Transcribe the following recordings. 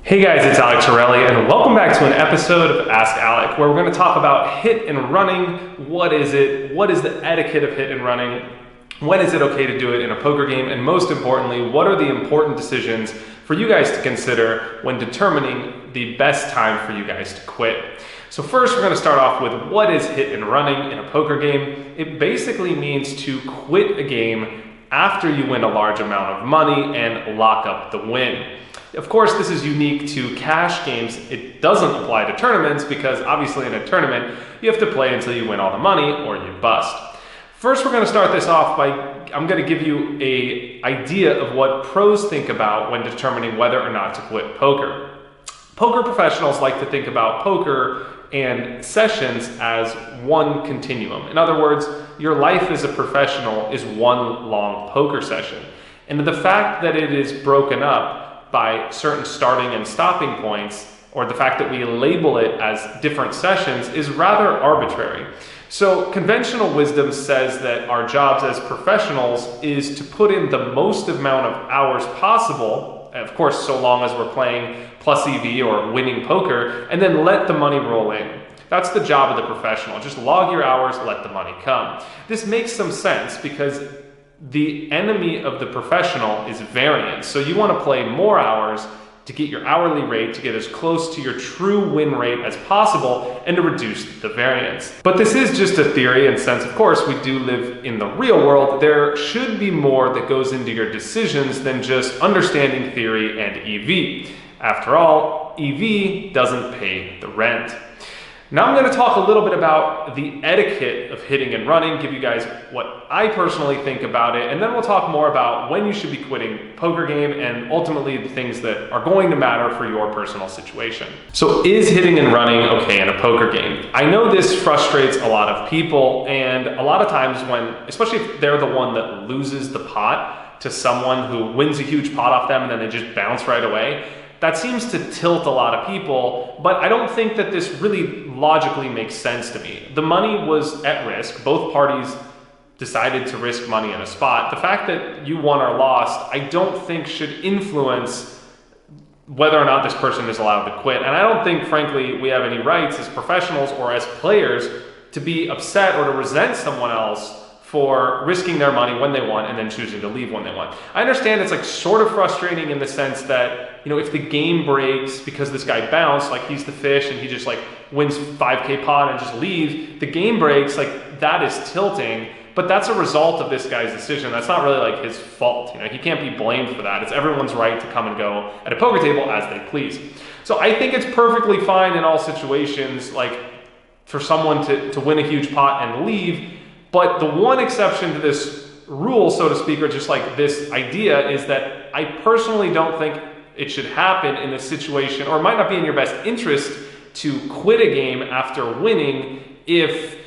Hey guys, it's Alec Torelli, and welcome back to an episode of Ask Alec, where we're going to talk about hit and running. What is it? What is the etiquette of hit and running? When is it okay to do it in a poker game? And most importantly, what are the important decisions for you guys to consider when determining the best time for you guys to quit? So first, we're going to start off with what is hit and running in a poker game. It basically means to quit a game after you win a large amount of money and lock up the win. Of course, this is unique to cash games. It doesn't apply to tournaments because obviously in a tournament, you have to play until you win all the money or you bust. First, we're going to start this off by, I'm going to give you an idea of what pros think about when determining whether or not to quit poker. Poker professionals like to think about poker and sessions as one continuum. In other words, your life as a professional is one long poker session. And the fact that it is broken up by certain starting and stopping points, or the fact that we label it as different sessions, is rather arbitrary. So conventional wisdom says that our jobs as professionals is to put in the most amount of hours possible, of course so long as we're playing plus EV or winning poker, and then let the money roll in. That's the job of the professional. Just log your hours, let the money come. This makes some sense because the enemy of the professional is variance. So you want to play more hours to get your hourly rate, to get as close to your true win rate as possible, and to reduce the variance. But this is just a theory, and since of course we do live in the real world, there should be more that goes into your decisions than just understanding theory and EV. After all, EV doesn't pay the rent. Now I'm going to talk a little bit about the etiquette of hitting and running, give you guys what I personally think about it, and then we'll talk more about when you should be quitting poker game and ultimately the things that are going to matter for your personal situation. So is hitting and running okay in a poker game? I know this frustrates a lot of people, and a lot of times when, especially if they're the one that loses the pot to someone who wins a huge pot off them and then they just bounce right away, that seems to tilt a lot of people, but I don't think that this really logically makes sense to me. The money was at risk. Both parties decided to risk money in a spot. The fact that you won or lost, I don't think should influence whether or not this person is allowed to quit. And I don't think, frankly, we have any rights as professionals or as players to be upset or to resent someone else for risking their money when they want and then choosing to leave when they want. I understand it's like sort of frustrating in the sense that, you know, if the game breaks because this guy bounced, like he's the fish and he just like wins 5K pot and just leaves, the game breaks, like that is tilting, but that's a result of this guy's decision. That's not really like his fault. You know, he can't be blamed for that. It's everyone's right to come and go at a poker table as they please. So I think it's perfectly fine in all situations, like for someone to win a huge pot and leave. But the one exception to this rule, so to speak, or just like this idea, is that I personally don't think it should happen in a situation, or it might not be in your best interest to quit a game after winning if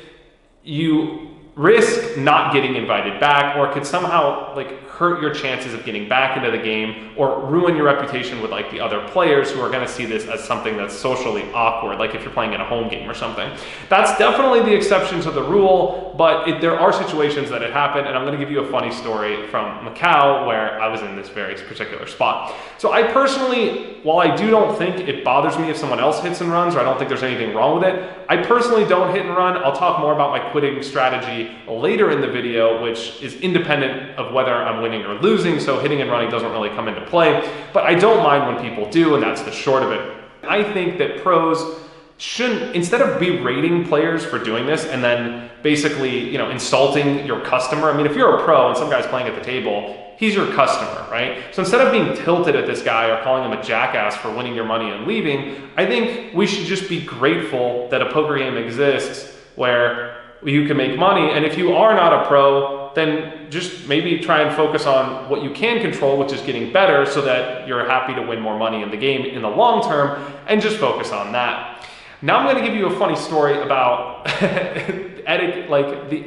you risk not getting invited back, or could somehow like hurt your chances of getting back into the game, or ruin your reputation with like the other players who are going to see this as something that's socially awkward, like if you're playing in a home game or something. That's definitely the exception to the rule, but there are situations that it happened, and I'm going to give you a funny story from Macau where I was in this very particular spot. So I personally, while I don't think it bothers me if someone else hits and runs, or I don't think there's anything wrong with it, I personally don't hit and run. I'll talk more about my quitting strategy later in the video, which is independent of whether I'm winning or losing, so hitting and running doesn't really come into play, but I don't mind when people do, and that's the short of it. I think that pros shouldn't, instead of berating players for doing this and then basically, you know, insulting your customer. I mean, if you're a pro and some guy's playing at the table, he's your customer, right? So instead of being tilted at this guy or calling him a jackass for winning your money and leaving, I think we should just be grateful that a poker game exists where you can make money. And if you are not a pro, then just maybe try and focus on what you can control, which is getting better, so that you're happy to win more money in the game in the long term, and just focus on that. Now I'm going to give you a funny story about the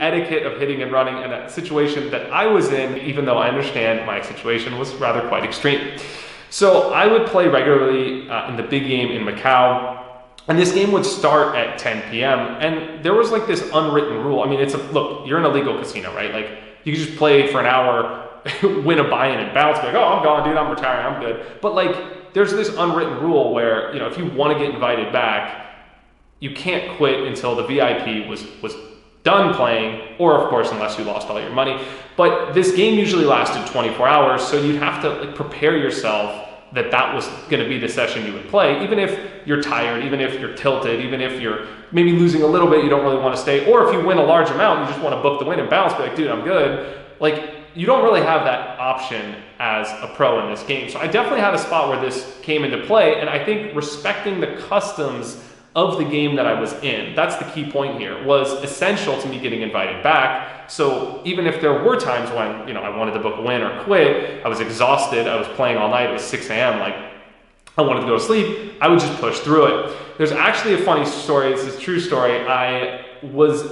etiquette of hitting and running in a situation that I was in, even though I understand my situation was rather quite extreme. So I would play regularly in the big game in Macau, and this game would start at 10 p.m. And there was like this unwritten rule. I mean, look, you're in a legal casino, right? Like you can just play for an hour, win a buy-in and bounce, be like, oh, I'm gone, dude, I'm retiring, I'm good. But like, there's this unwritten rule where, if you want to get invited back, you can't quit until the VIP was done playing, or of course, unless you lost all your money. But this game usually lasted 24 hours, so you'd have to prepare yourself that was going to be the session you would play, even if you're tired, even if you're tilted, even if you're maybe losing a little bit, you don't really want to stay, or if you win a large amount, you just want to book the win and bounce, be like, dude, I'm good. You don't really have that option as a pro in this game. So I definitely had a spot where this came into play, and I think respecting the customs of the game that I was in, that's the key point here, was essential to me getting invited back. So even if there were times when, I wanted to book a win or quit, I was exhausted, I was playing all night, it was 6 a.m., I wanted to go to sleep, I would just push through it. There's actually a funny story, it's a true story. I was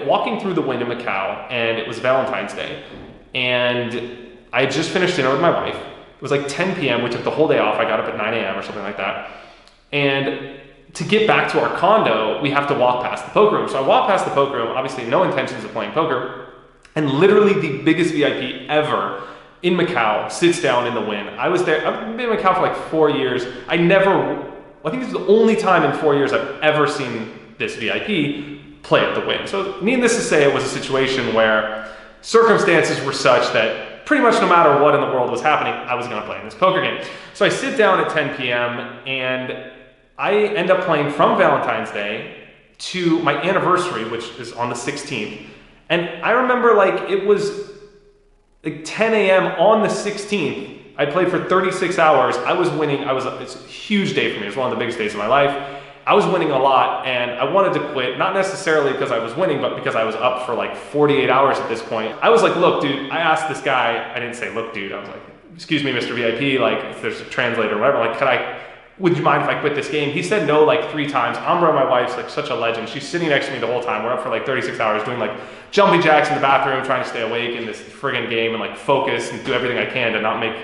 walking through the Wynn in Macau, and it was Valentine's Day, and I had just finished dinner with my wife. It was 10 p.m., we took the whole day off, I got up at 9 a.m. or something like that, and to get back to our condo, we have to walk past the poker room. So I walk past the poker room, obviously no intentions of playing poker, and literally the biggest VIP ever in Macau sits down in the Wynn. I was there, I've been in Macau for 4 years. I think this is the only time in 4 years I've ever seen this VIP play at the Wynn. So needless to say, it was a situation where circumstances were such that pretty much no matter what in the world was happening, I was gonna play in this poker game. So I sit down at 10 p.m. and I end up playing from Valentine's Day to my anniversary, which is on the 16th. And I remember it was 10 a.m. on the 16th. I played for 36 hours. I was winning. It's a huge day for me. It's one of the biggest days of my life. I was winning a lot, and I wanted to quit, not necessarily because I was winning, but because I was up for 48 hours at this point. I was like, look, dude, I asked this guy, I didn't say, look, dude, I was like, excuse me, Mr. VIP, if there's a translator or whatever, would you mind if I quit this game? He said no 3 times. Ambra, my wife's such a legend. She's sitting next to me the whole time. We're up for 36 hours doing jumping jacks in the bathroom, trying to stay awake in this friggin' game and focus and do everything I can to not make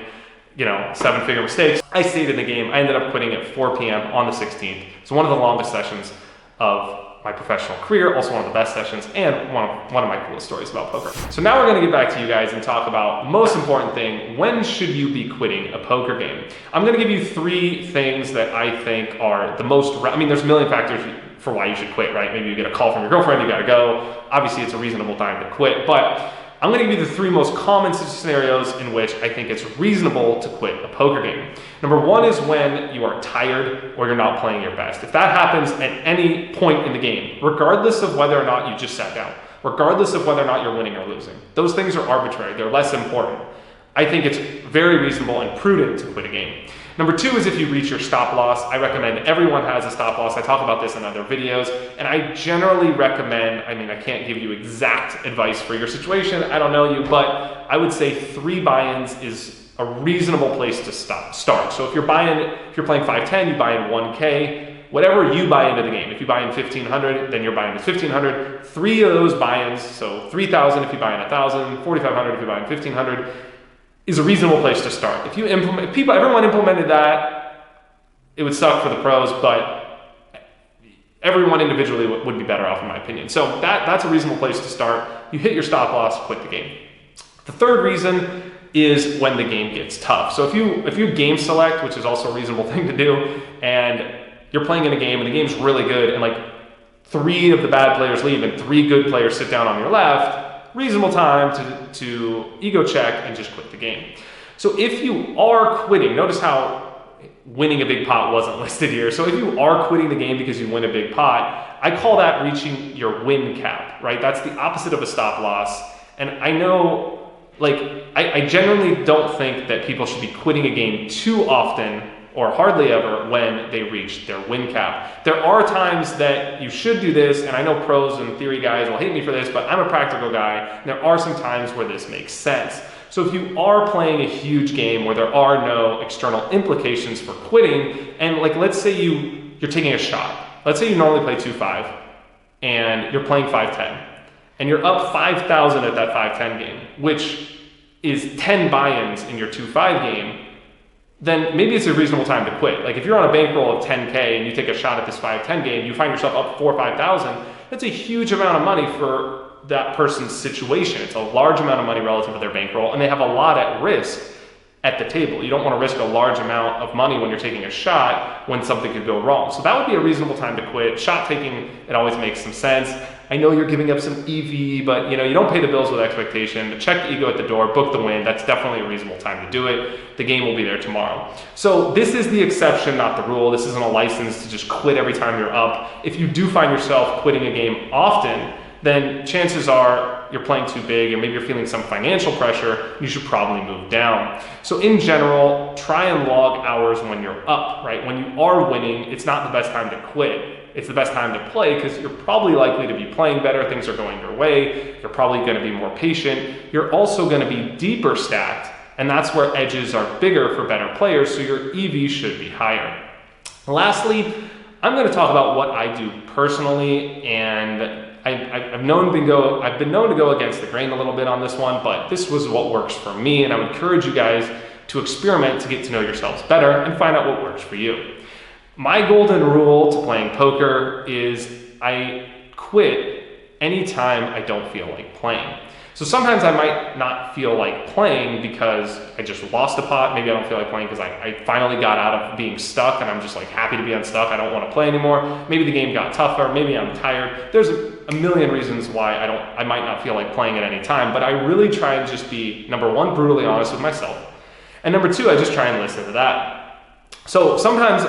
7-figure mistakes. I stayed in the game. I ended up quitting at 4 p.m. on the 16th. It's one of the longest sessions of my professional career, also one of the best sessions, and one of my coolest stories about poker. So now we're gonna get back to you guys and talk about most important thing, when should you be quitting a poker game? I'm gonna give you 3 things that I think are the most, there's a million factors for why you should quit, right? Maybe you get a call from your girlfriend, you gotta go. Obviously it's a reasonable time to quit, but I'm gonna give you the 3 most common scenarios in which I think it's reasonable to quit a poker game. Number 1 is when you are tired or you're not playing your best. If that happens at any point in the game, regardless of whether or not you just sat down, regardless of whether or not you're winning or losing, those things are arbitrary, they're less important. I think it's very reasonable and prudent to quit a game. Number 2 is if you reach your stop loss. I recommend everyone has a stop loss. I talk about this in other videos, and I generally recommend, I can't give you exact advice for your situation, I don't know you, but I would say 3 buy-ins is a reasonable place to start. So if you're playing 510, you buy in 1K, whatever you buy into the game. If you buy in 1,500, then you're buying in 1,500. 3 of those buy-ins, so 3,000 if you buy in 1,000, 4,500 if you buy in 1,500, is a reasonable place to start. If everyone implemented that, it would suck for the pros, but everyone individually would be better off in my opinion. So that's a reasonable place to start. You hit your stop loss, quit the game. The 3rd reason is when the game gets tough. So if you game select, which is also a reasonable thing to do, and you're playing in a game and the game's really good, and 3 of the bad players leave and 3 good players sit down on your left, reasonable time to ego check and just quit the game. So if you are quitting, notice how winning a big pot wasn't listed here. So if you are quitting the game because you win a big pot, I call that reaching your win cap, right? That's the opposite of a stop loss. And I know, I generally don't think that people should be quitting a game too often or hardly ever when they reach their win cap. There are times that you should do this, and I know pros and theory guys will hate me for this, but I'm a practical guy, and there are some times where this makes sense. So if you are playing a huge game where there are no external implications for quitting, and let's say you're taking a shot. Let's say you normally play 2-5, and you're playing 5-10, and you're up 5,000 at that 5-10 game, which is 10 buy-ins in your 2-5 game, then maybe it's a reasonable time to quit. If you're on a bankroll of 10K and you take a shot at this 5-10 game, you find yourself up 4,000 or 5,000, that's a huge amount of money for that person's situation. It's a large amount of money relative to their bankroll, and they have a lot at risk at the table. You don't want to risk a large amount of money when you're taking a shot when something could go wrong. So that would be a reasonable time to quit. Shot taking, it always makes some sense. I know you're giving up some EV, but you don't pay the bills with expectation. Check the ego at the door, book the win. That's definitely a reasonable time to do it. The game will be there tomorrow. So this is the exception, not the rule. This isn't a license to just quit every time you're up. If you do find yourself quitting a game often, then chances are you're playing too big and maybe you're feeling some financial pressure, you should probably move down. So in general, try and log hours when you're up, right? When you are winning, it's not the best time to quit. It's the best time to play because you're probably likely to be playing better, things are going your way, you're probably going to be more patient, you're also going to be deeper stacked, and that's where edges are bigger for better players, so your EV should be higher. Lastly, I'm going to talk about what I do personally, and I've been known to go against the grain a little bit on this one, but this was what works for me, and I would encourage you guys to experiment to get to know yourselves better and find out what works for you. My golden rule to playing poker is I quit anytime I don't feel like playing. So sometimes I might not feel like playing because I just lost a pot. Maybe I don't feel like playing because I finally got out of being stuck and I'm just like happy to be unstuck. I don't want to play anymore. Maybe the game got tougher. Maybe I'm tired. There's a million reasons why I might not feel like playing at any time, but I really try and just be, number one, brutally honest with myself. And number two, I just try and listen to that. So sometimes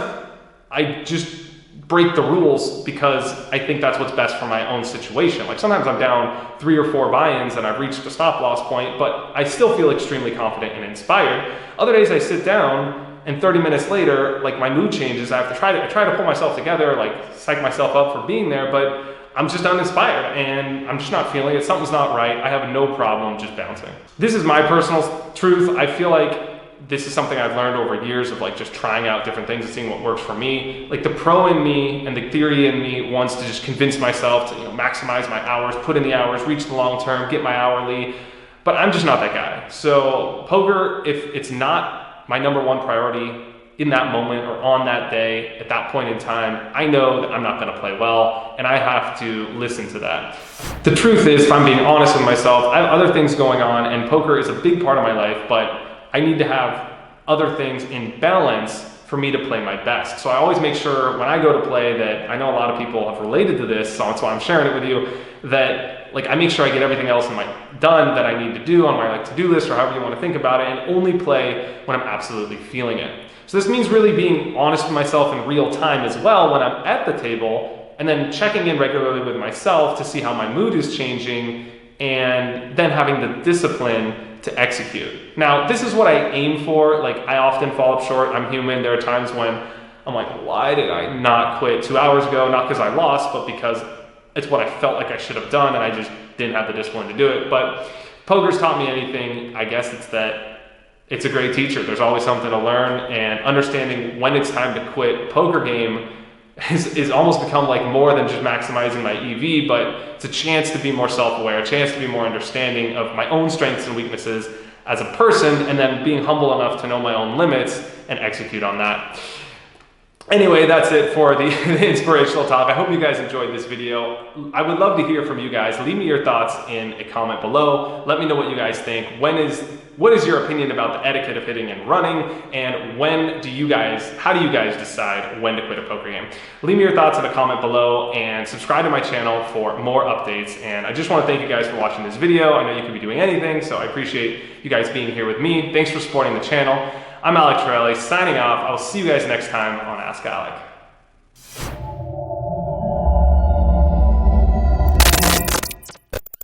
I just break the rules because I think that's what's best for my own situation. Like sometimes I'm down 3 or 4 buy-ins and I've reached a stop loss point, but I still feel extremely confident and inspired. Other days I sit down and 30 minutes later, like my mood changes. I try to pull myself together, like psych myself up for being there, but I'm just uninspired and I'm just not feeling it. Something's not right. I have no problem just bouncing. This is my personal truth. I feel like this is something I've learned over years of like just trying out different things and seeing what works for me. Like the pro in me and the theory in me wants to just convince myself to maximize my hours, put in the hours, reach the long term, get my hourly, but I'm just not that guy. So poker, if it's not my number one priority in that moment or on that day, at that point in time, I know that I'm not gonna play well and I have to listen to that. The truth is, if I'm being honest with myself, I have other things going on and poker is a big part of my life, but I need to have other things in balance for me to play my best. So I always make sure when I go to play that, I know a lot of people have related to this, so that's why I'm sharing it with you, that like I make sure I get everything else done that I need to do on my to-do list or however you want to think about it, and only play when I'm absolutely feeling it. So this means really being honest with myself in real time as well when I'm at the table, and then checking in regularly with myself to see how my mood is changing, and then having the discipline to execute. Now, this is what I aim for. Like I often fall up short. I'm human. There are times when I'm like, why did I not quit 2 hours ago? Not because I lost, but because it's what I felt like I should have done and I just didn't have the discipline to do it. But poker's taught me anything, I guess it's that it's a great teacher. There's always something to learn, and understanding when it's time to quit. Poker game is almost become like more than just maximizing my EV, but it's a chance to be more self-aware, a chance to be more understanding of my own strengths and weaknesses as a person, and then being humble enough to know my own limits and execute on that. Anyway, that's it for the inspirational talk. I hope you guys enjoyed this video. I would love to hear from you guys. Leave me your thoughts in a comment below. Let me know what you guys think. What is your opinion about the etiquette of hitting and running? And how do you guys decide when to quit a poker game? Leave me your thoughts in a comment below and subscribe to my channel for more updates. And I just want to thank you guys for watching this video. I know you could be doing anything, so I appreciate you guys being here with me. Thanks for supporting the channel. I'm Alec signing off. I will see you guys next time on Ask Alec.